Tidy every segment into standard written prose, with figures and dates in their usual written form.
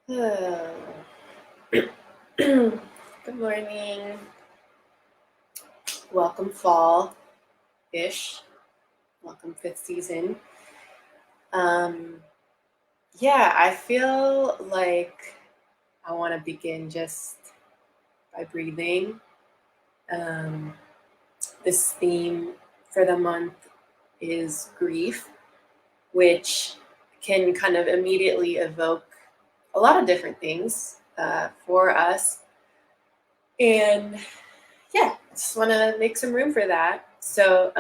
Good morning. Welcome fall-ish. Welcome fifth season. Yeah, I feel like I want to begin just by breathing. Um, this theme for the month is grief, which can kind of immediately evoke a lot of different things for us. And yeah, I just want to make some room for that. So,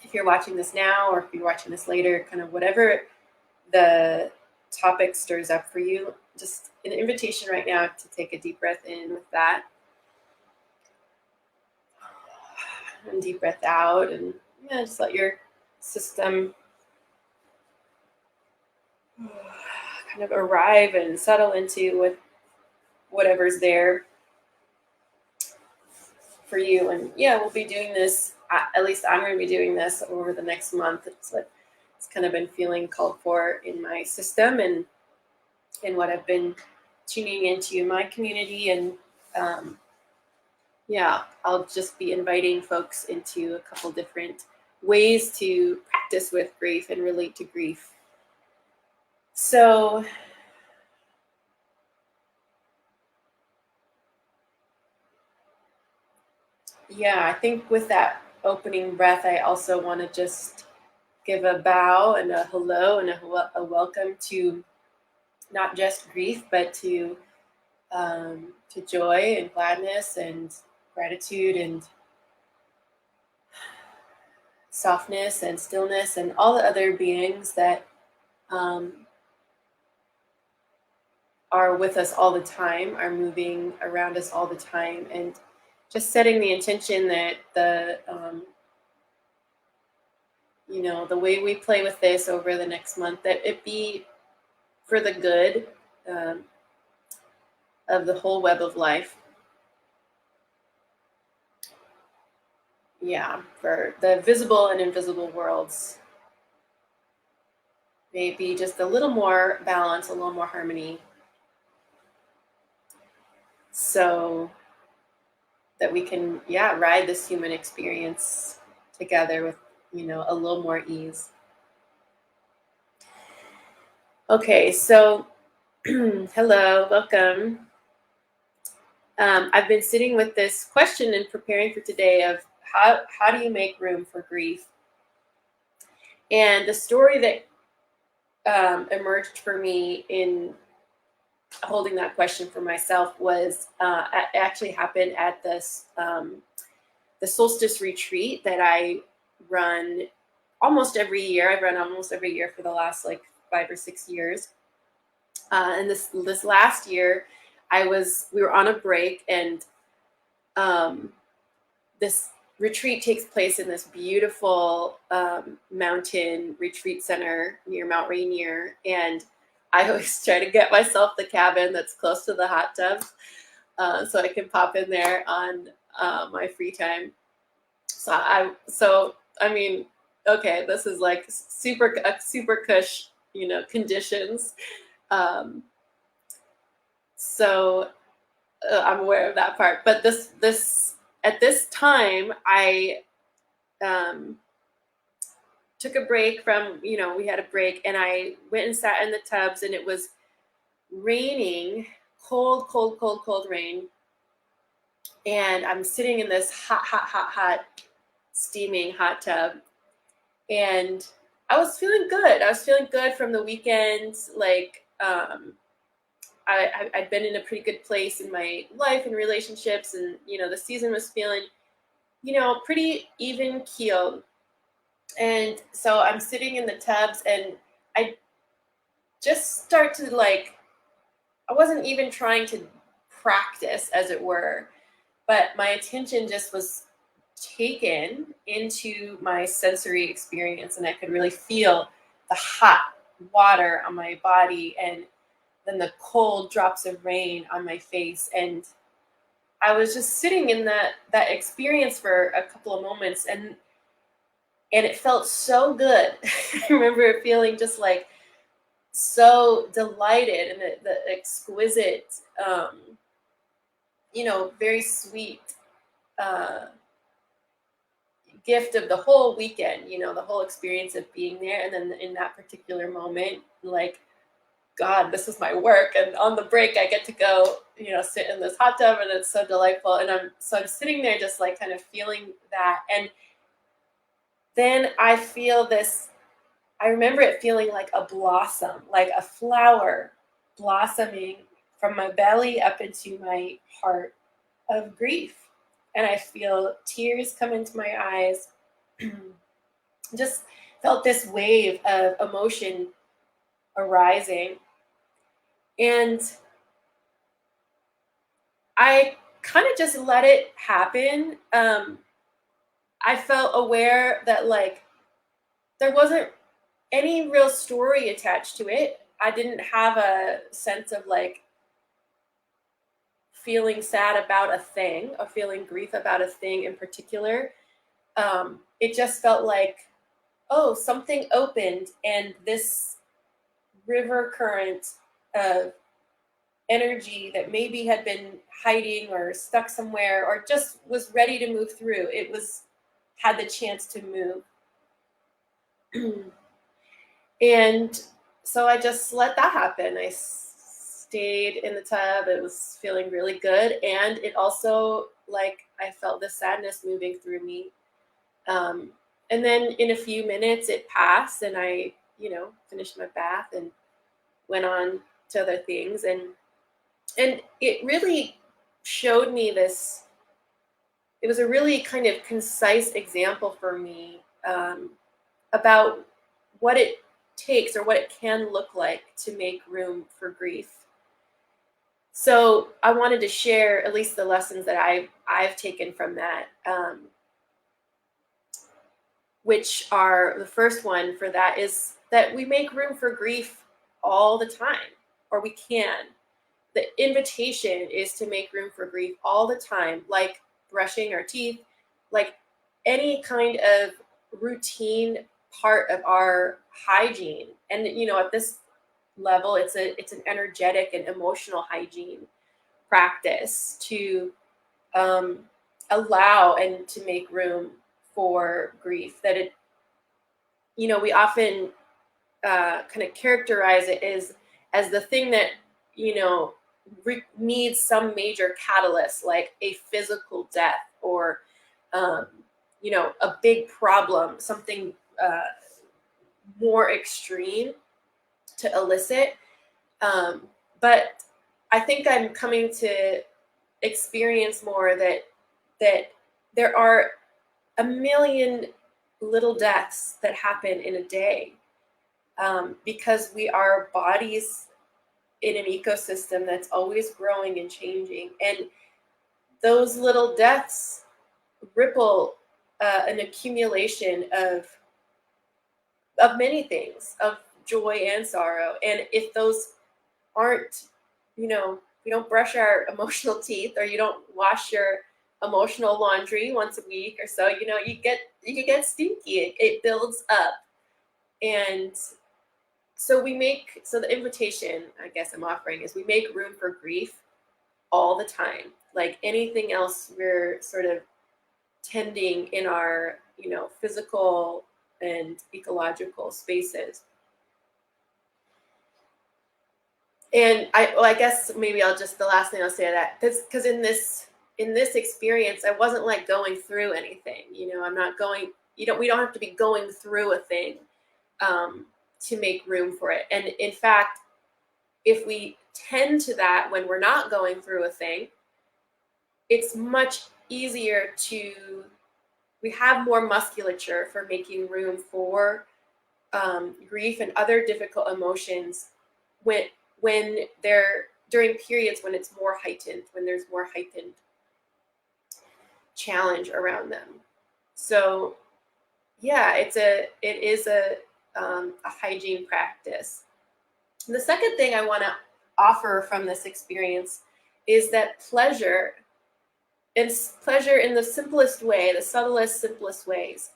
if you're watching this now or if you're watching this later, kind of whatever the topic stirs up for you, just an invitation right now to take a deep breath in with that and deep breath out, and just let your system kind of arrive and settle into with whatever's there for you. And yeah, we'll be doing this, at least I'm going to be doing this over the next month. It's what it's kind of been feeling called for in my system and what I've been tuning into my community. And yeah, I'll just be inviting folks into a couple different ways to practice with grief and relate to grief. So yeah, I think with that opening breath, I also want to just give a bow and a hello and a welcome to not just grief, but to joy and gladness and gratitude and softness and stillness and all the other beings that are with us all the time, are moving around us all the time, and just setting the intention that the way we play with this over the next month, that it be for the good of the whole web of life. Yeah, for the visible and invisible worlds. Maybe just a little more balance, a little more harmony, so that we can, ride this human experience together with, a little more ease. Okay, so hello, welcome. I've been sitting with this question and preparing for today of how do you make room for grief? And the story that emerged for me in holding that question for myself was actually happened at this the solstice retreat that I run almost every year. I've run almost every year for the last like 5 or 6 years. And this last year, we were on a break, and this retreat takes place in this beautiful mountain retreat center near Mount Rainier. And I always try to get myself the cabin that's close to the hot tub, so I can pop in there on my free time. I mean, okay, this is like super cush, conditions. So I'm aware of that part. But this at this time, I took a break from, we had a break, and I went and sat in the tubs, and it was raining, cold rain. And I'm sitting in this hot, steaming hot tub. And I was feeling good. I was feeling good from the weekend. Like, I'd been in a pretty good place in my life and relationships. And, the season was feeling, pretty even keeled. And so I'm sitting in the tubs, and I just start to I wasn't even trying to practice, as it were, but my attention just was taken into my sensory experience, and I could really feel the hot water on my body and then the cold drops of rain on my face. And I was just sitting in that experience for a couple of moments, and it felt so good. I remember it feeling just like so delighted in the exquisite, very sweet uh, gift of the whole weekend, the whole experience of being there. And then in that particular moment, like, God, this is my work. And on the break, I get to go, sit in this hot tub, and it's so delightful. And I'm sitting there just like kind of feeling that. And then I remember it feeling like a blossom, like a flower blossoming from my belly up into my heart of grief. And I feel tears come into my eyes. Just felt this wave of emotion arising. And I kind of just let it happen. I felt aware that, like, there wasn't any real story attached to it. I didn't have a sense of like feeling sad about a thing or feeling grief about a thing in particular. It just felt like, oh, something opened, and this river current of energy that maybe had been hiding or stuck somewhere or just was ready to move through, had the chance to move. And so I just let that happen. I stayed in the tub. It was feeling really good. And it also, like, I felt the sadness moving through me. And then in a few minutes it passed, and I, finished my bath and went on to other things. And it really showed me this. It was a really kind of concise example for me about what it takes or what it can look like to make room for grief. So I wanted to share at least the lessons that I've taken from that, which are, the first one for that is that we make room for grief all the time, or we can. The invitation is to make room for grief all the time, like brushing our teeth, like any kind of routine part of our hygiene. And at this level, it's an energetic and emotional hygiene practice to allow and to make room for grief. That we often kind of characterize it as the thing that needs some major catalyst, like a physical death or a big problem, something more extreme to elicit. But I think I'm coming to experience more that there are a million little deaths that happen in a day, because we are bodies in an ecosystem that's always growing and changing. And those little deaths ripple an accumulation of many things, of joy and sorrow. And if those aren't, you don't brush our emotional teeth, or you don't wash your emotional laundry once a week or so, you can get stinky. It builds up. And so the invitation, I guess, I'm offering is we make room for grief all the time. Like anything else we're sort of tending in our, physical and ecological spaces. And I guess maybe the last thing I'll say to that, because in this experience, I wasn't like going through anything. I'm not going. We don't have to be going through a thing to make room for it. And in fact, if we tend to that when we're not going through a thing, it's much easier we have more musculature for making room for grief and other difficult emotions when they're during periods when it's more heightened, when there's more heightened challenge around them. So yeah, it is a hygiene practice. And the second thing I want to offer from this experience is that pleasure in the simplest way, the subtlest, simplest ways,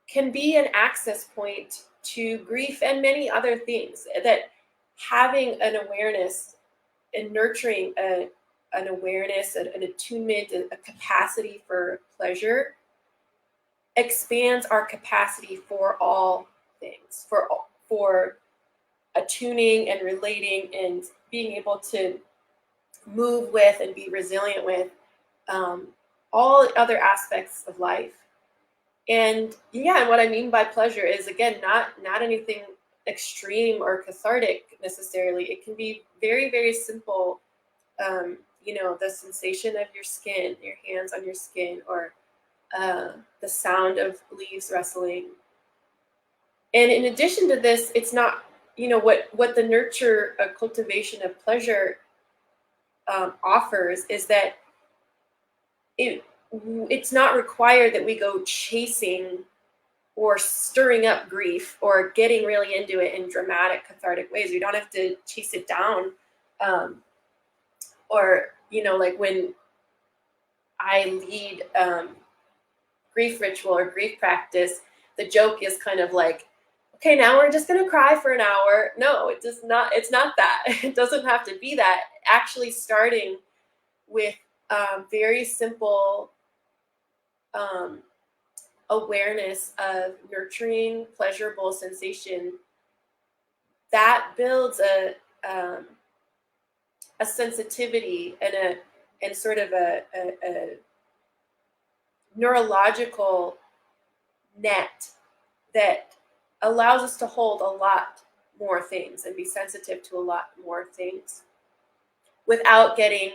can be an access point to grief and many other things. That having an awareness and nurturing an awareness, an attunement, a capacity for pleasure expands our capacity for all things, for attuning and relating and being able to move with and be resilient with all other aspects of life. And yeah, and what I mean by pleasure is, again, not anything extreme or cathartic necessarily. It can be very, very simple. The sensation of your skin, your hands on your skin, or the sound of leaves rustling. And in addition to this, it's not, what the nurture, cultivation of pleasure offers is that it's not required that we go chasing or stirring up grief or getting really into it in dramatic, cathartic ways. We don't have to chase it down. Or, like when I lead grief ritual or grief practice, the joke is kind of like, okay, now we're just going to cry for an hour. No, it does not. It's not that. It doesn't have to be that. Actually starting with very simple awareness of nurturing pleasurable sensation, that builds a sensitivity and sort of a neurological net that allows us to hold a lot more things and be sensitive to a lot more things without getting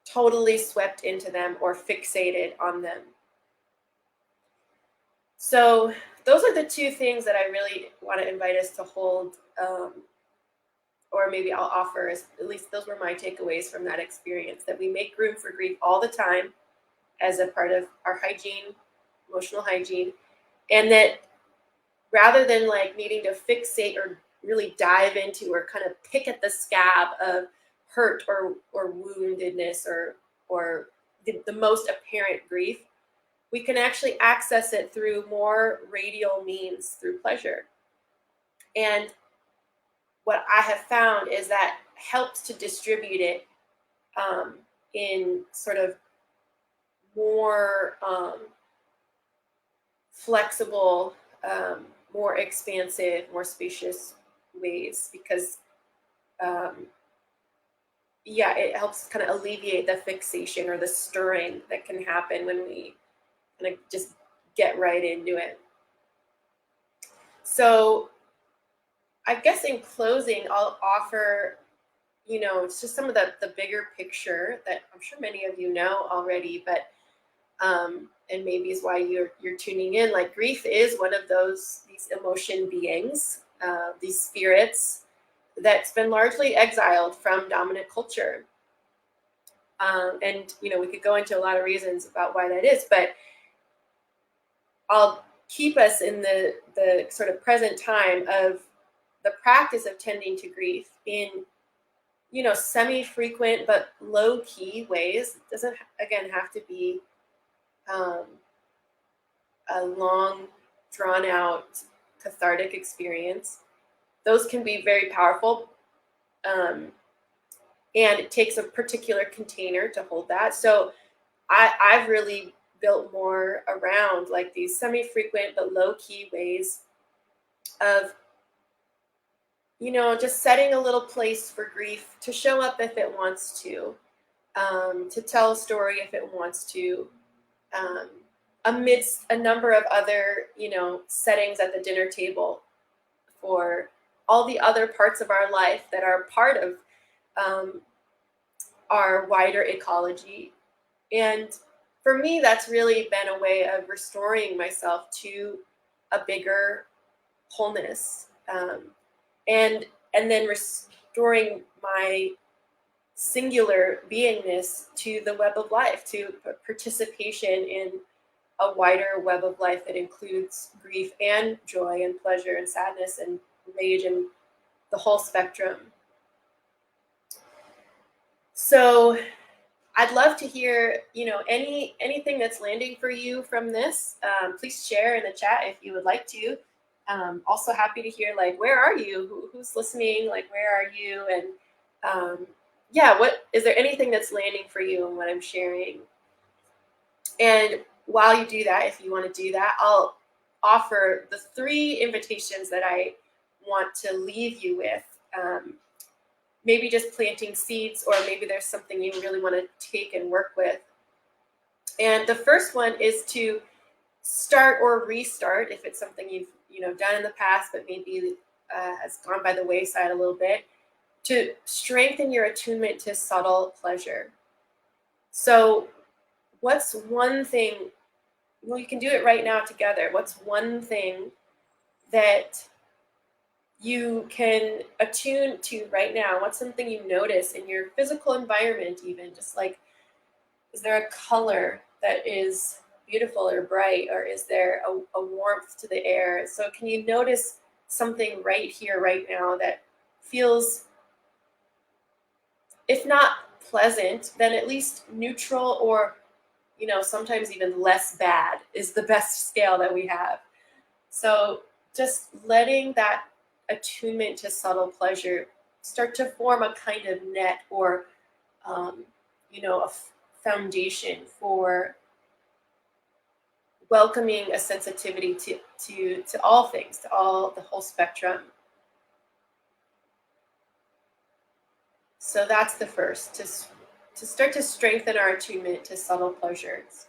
totally swept into them or fixated on them. So those are the two things that I really want to invite us to hold, or maybe I'll offer, as at least those were my takeaways from that experience, that we make room for grief all the time as a part of our hygiene, emotional hygiene, and that rather than like needing to fixate or really dive into or kind of pick at the scab of hurt or woundedness or the most apparent grief, we can actually access it through more radial means, through pleasure. And what I have found is that helps to distribute it in sort of more flexible, more expansive, more spacious ways, because it helps kind of alleviate the fixation or the stirring that can happen when we kind of just get right into it. So I guess in closing, I'll offer, it's just some of the bigger picture that I'm sure many of you know already, but and maybe is why you're tuning in. Like, grief is one of these emotion beings, these spirits that's been largely exiled from dominant culture. And we could go into a lot of reasons about why that is, but I'll keep us in the sort of present time of the practice of tending to grief in semi-frequent but low-key ways. It doesn't, again, have to be a long, drawn-out, cathartic experience. Those can be very powerful, and it takes a particular container to hold that. So I've really built more around like these semi-frequent but low-key ways of just setting a little place for grief to show up if it wants to tell a story if it wants to, amidst a number of other, settings at the dinner table for all the other parts of our life that are part of our wider ecology. And for me, that's really been a way of restoring myself to a bigger wholeness, and then restoring my singular beingness to the web of life, to participation in a wider web of life that includes grief and joy and pleasure and sadness and rage and the whole spectrum. So I'd love to hear, anything that's landing for you from this. Please share in the chat if you would like to. Also happy to hear, like, where are you? Who's listening? Like, where are you? And yeah, what is there anything that's landing for you in what I'm sharing? And while you do that, if you want to do that, I'll offer the 3 invitations that I want to leave you with. Maybe just planting seeds, or maybe there's something you really want to take and work with. And the first one is to start or restart, if it's something you've done in the past but maybe has gone by the wayside a little bit, to strengthen your attunement to subtle pleasure. So what's one thing, well, you can do it right now together. What's one thing that you can attune to right now? What's something you notice in your physical environment, even just like, is there a color that is beautiful or bright, or is there a warmth to the air? So can you notice something right here, right now, that feels, if not pleasant, then at least neutral, or sometimes even less bad is the best scale that we have. So just letting that attunement to subtle pleasure start to form a kind of net, or a foundation for welcoming a sensitivity to all things, to the whole spectrum. So that's the first, to start to strengthen our attunement to subtle pleasures.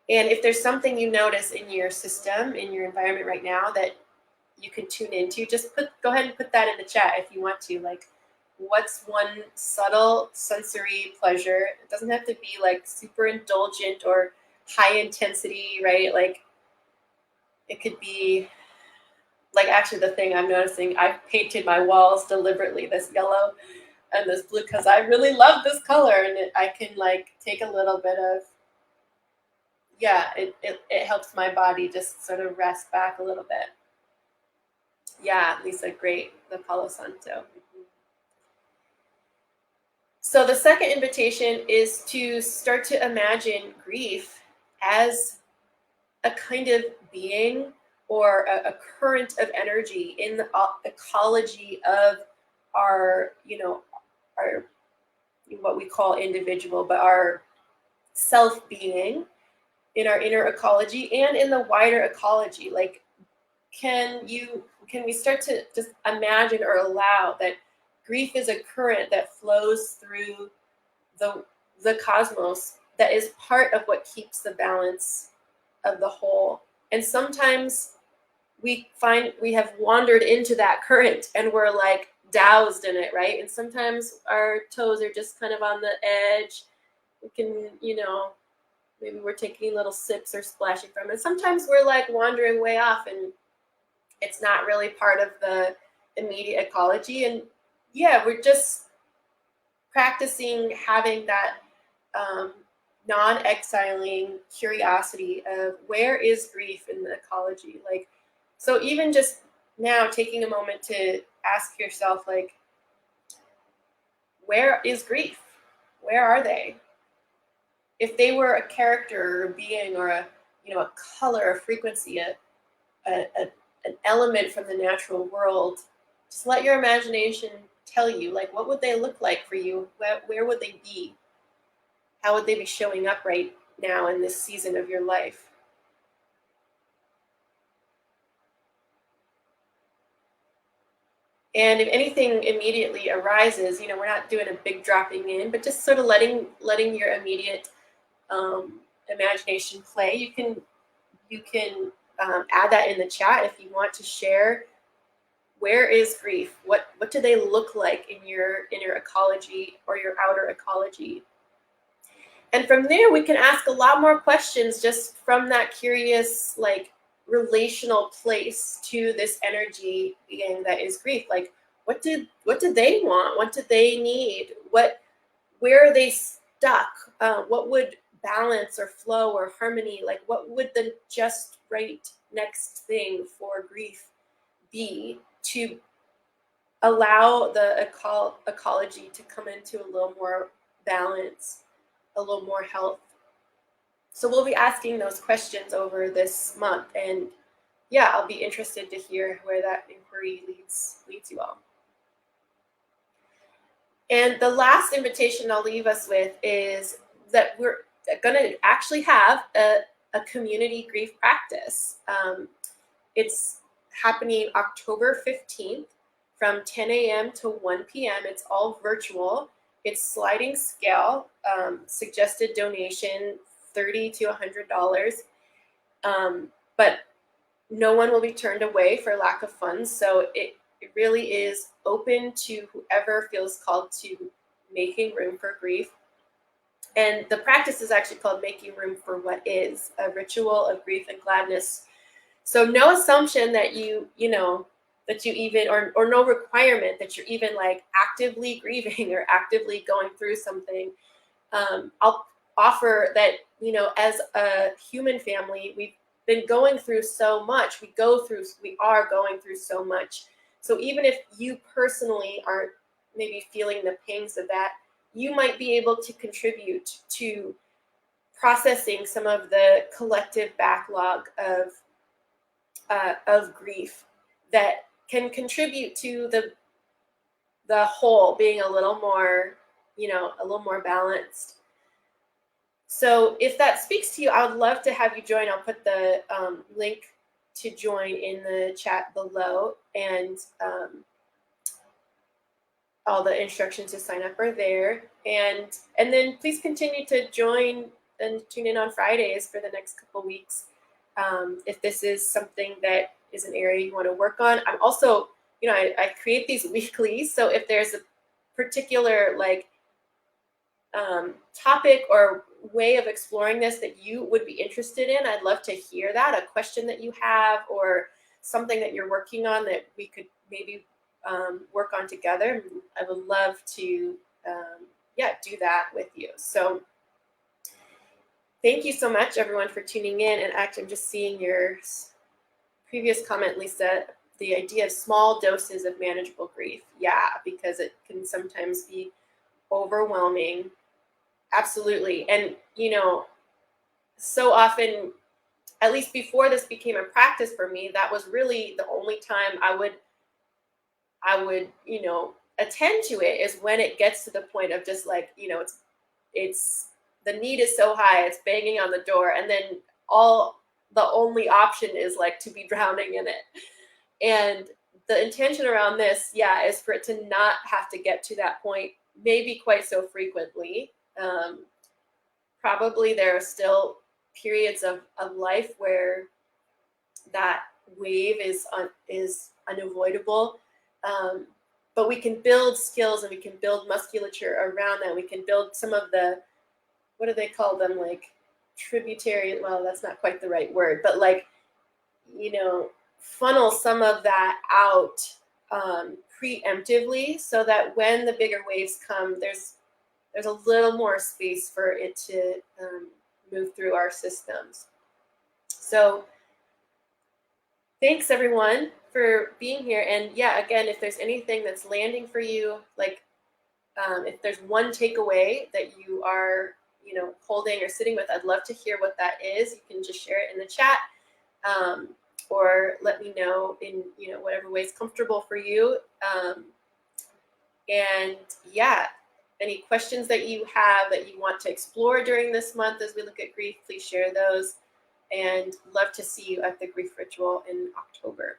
And if there's something you notice in your system, in your environment right now, that you can tune into, just go ahead and put that in the chat if you want to. Like, what's one subtle sensory pleasure? It doesn't have to be like super indulgent or high intensity, right? Like, it could be like, actually, the thing I'm noticing, I've painted my walls deliberately this yellow and this blue because I really love this color, and I can like take a little bit of, it helps my body just sort of rest back a little bit. Yeah, Lisa, great, the Palo Santo. So the second invitation is to start to imagine grief as a kind of being, or a current of energy in the ecology of our, our, what we call individual, but our self-being, in our inner ecology and in the wider ecology. Like, can we start to just imagine or allow that grief is a current that flows through the cosmos, that is part of what keeps the balance of the whole. And sometimes we find we have wandered into that current and we're like doused in it, right? And sometimes our toes are just kind of on the edge. We can, maybe we're taking little sips or splashing from it. Sometimes we're like wandering way off and it's not really part of the immediate ecology. And yeah, we're just practicing having that non-exiling curiosity of, where is grief in the ecology? Like, so even just now taking a moment to ask yourself, like, where is grief? Where are they? If they were a character or a being, or a color, a frequency, an element from the natural world, just let your imagination tell you, like, what would they look like for you? Where would they be? How would they be showing up right now in this season of your life? And if anything immediately arises, we're not doing a big dropping in, but just sort of letting your immediate imagination play. You can add that in the chat if you want to share. Where is grief? What do they look like in your inner ecology or your outer ecology? And from there, we can ask a lot more questions just from that curious, like, relational place to this energy being that is grief. Like, what do they want? What do they need? Where are they stuck? What would balance or flow or harmony, like, what would the just right next thing for grief be, to allow the ecology to come into a little more balance, a little more health? So we'll be asking those questions over this month, and yeah, I'll be interested to hear where that inquiry leads you all. And the last invitation I'll leave us with is that we're going to actually have a community grief practice. It's happening October 15th from 10 a.m. to 1 p.m. It's all virtual. It's sliding scale, suggested donation $30 to $100. But no one will be turned away for lack of funds. So it really is open to whoever feels called to making room for grief. And the practice is actually called Making Room for What Is, a ritual of grief and gladness. So no assumption that you even, or no requirement that you're even like actively grieving or actively going through something. I'll offer that, as a human family, we've been going through so much. We are going through so much. So even if you personally aren't maybe feeling the pangs of that, you might be able to contribute to processing some of the collective backlog of grief that can contribute to the whole being a little more balanced. So if that speaks to you, I would love to have you join. I'll put the link to join in the chat below, and all the instructions to sign up are there. And then please continue to join and tune in on Fridays for the next couple weeks. If this is something that is an area you want to work on. I'm also, I create these weekly. So if there's a particular topic or way of exploring this that you would be interested in, I'd love to hear that, a question that you have or something that you're working on that we could maybe work on together. I would love to do that with you. So thank you so much, everyone, for tuning in. And actually, I'm just seeing your previous comment, Lisa, the idea of small doses of manageable grief. Yeah, because it can sometimes be overwhelming. Absolutely. And, so often, at least before this became a practice for me, that was really the only time I would attend to it, is when it gets to the point of just it's the need is so high, it's banging on the door, and then the only option is to be drowning in it. And the intention around this, is for it to not have to get to that point, maybe quite so frequently. Probably there are still periods of life where that wave is unavoidable. But we can build skills and we can build musculature around that. We can build some of the, what do they call them? Tributary, well, that's not quite the right word, but funnel some of that out preemptively, so that when the bigger waves come, there's a little more space for it to move through our systems. So thanks, everyone, for being here. And again, if there's anything that's landing for you, if there's one takeaway that you are holding or sitting with, I'd love to hear what that is. You can just share it in the chat, or let me know in whatever way is comfortable for you. And any questions that you have that you want to explore during this month as we look at grief, please share those. And love to see you at the grief ritual in October.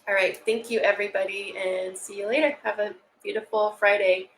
All right, thank you, everybody, and see you later. Have a beautiful Friday.